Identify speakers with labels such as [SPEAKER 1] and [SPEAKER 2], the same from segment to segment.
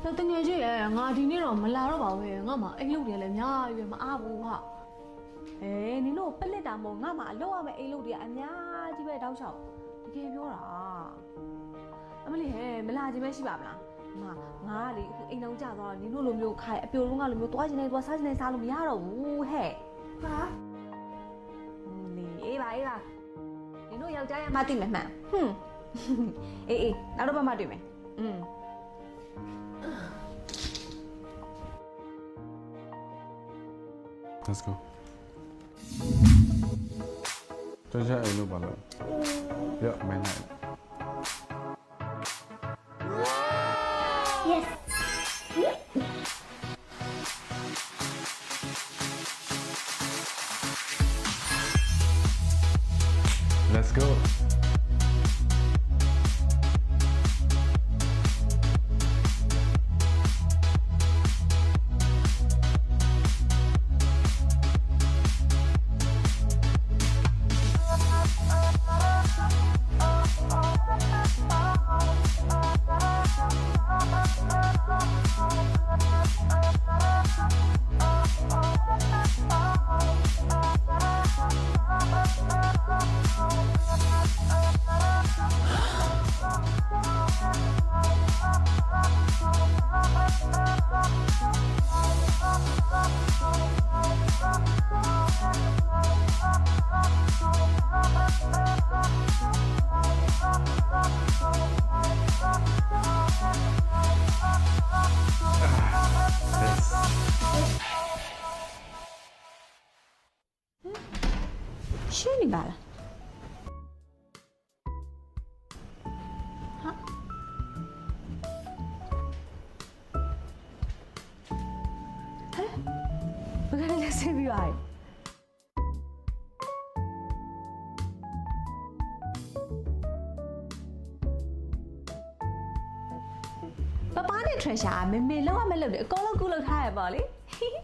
[SPEAKER 1] 那等下去哎，我今天让没来了吧喂，我嘛一路的来伢月嘛阿不哈。哎，你那本来大毛，我嘛老阿没一路的阿伢这边到手，你给表啦。阿没哩嘿，没来这边是吧啦？妈，我哩一弄家到，你那路没有开，表路我路没有多进来多少进来啥路没下了呜嘿。
[SPEAKER 2] 哈？
[SPEAKER 1] 你吧，你那要家也买对没嘛？哼，哎，那都不买对没？Let's
[SPEAKER 3] go. 这下一路吧了，不要买奶。
[SPEAKER 2] Yes.
[SPEAKER 3] Let's go.
[SPEAKER 1] Sure ni bala. Ha? Hả? Bagaimana nak sebi ai? Papa ni treasure မေမေလောက်ရမလို့လေအကောလုံးကုလုပ်ထားရပါလေ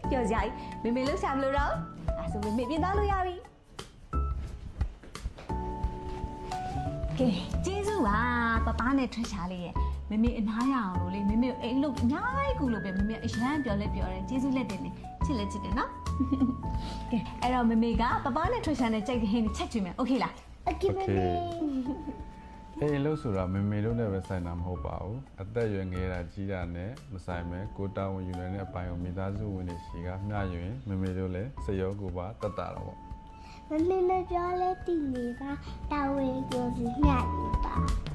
[SPEAKER 1] ပြောကြကြီးမေမေလောက်ရှာမလို့တော့အဲဆိုမေမေပြင်သားလို့ရပြီကဲကျေးဇူးပါပပနဲ့ထွက်ရှာလေးရဲ့မေမေအနားရအောင်လို့လေမေမေအိမ်လို့အများကြီးကူလို့ပဲမေမေအရန်ပြောလဲပြောတယ်ကျေးဇူးလက်တင်နေချစ်လဲချစ်တယ်နော်ကဲအဲ့တော့မေမေကပပနဲ့ထွက်ရှာနဲ့ကြိုက်တဲ့ဟင်းချက်ကျွေးမယ်โอเคလား
[SPEAKER 2] Okay, baby.
[SPEAKER 3] အေးလို့ဆိုတာမေမေတို့နဲ့ပဲဆိုင်တာမဟုတ်ပါဘူးအသက်ရွယ်ငယ်တာကြီးတာနဲ့မဆိုင်ပဲကိုတာဝန်ယူနေတဲ့အပိုင်းကိုမိသားစုဝင်တွေရှိကမျှယူရင်မေမေတို့လည်းစရောကိုပါတတ်တာတော့ပေါ့
[SPEAKER 2] Mami, me dio le tini, va. Ta, güey, yo sí me ayuda.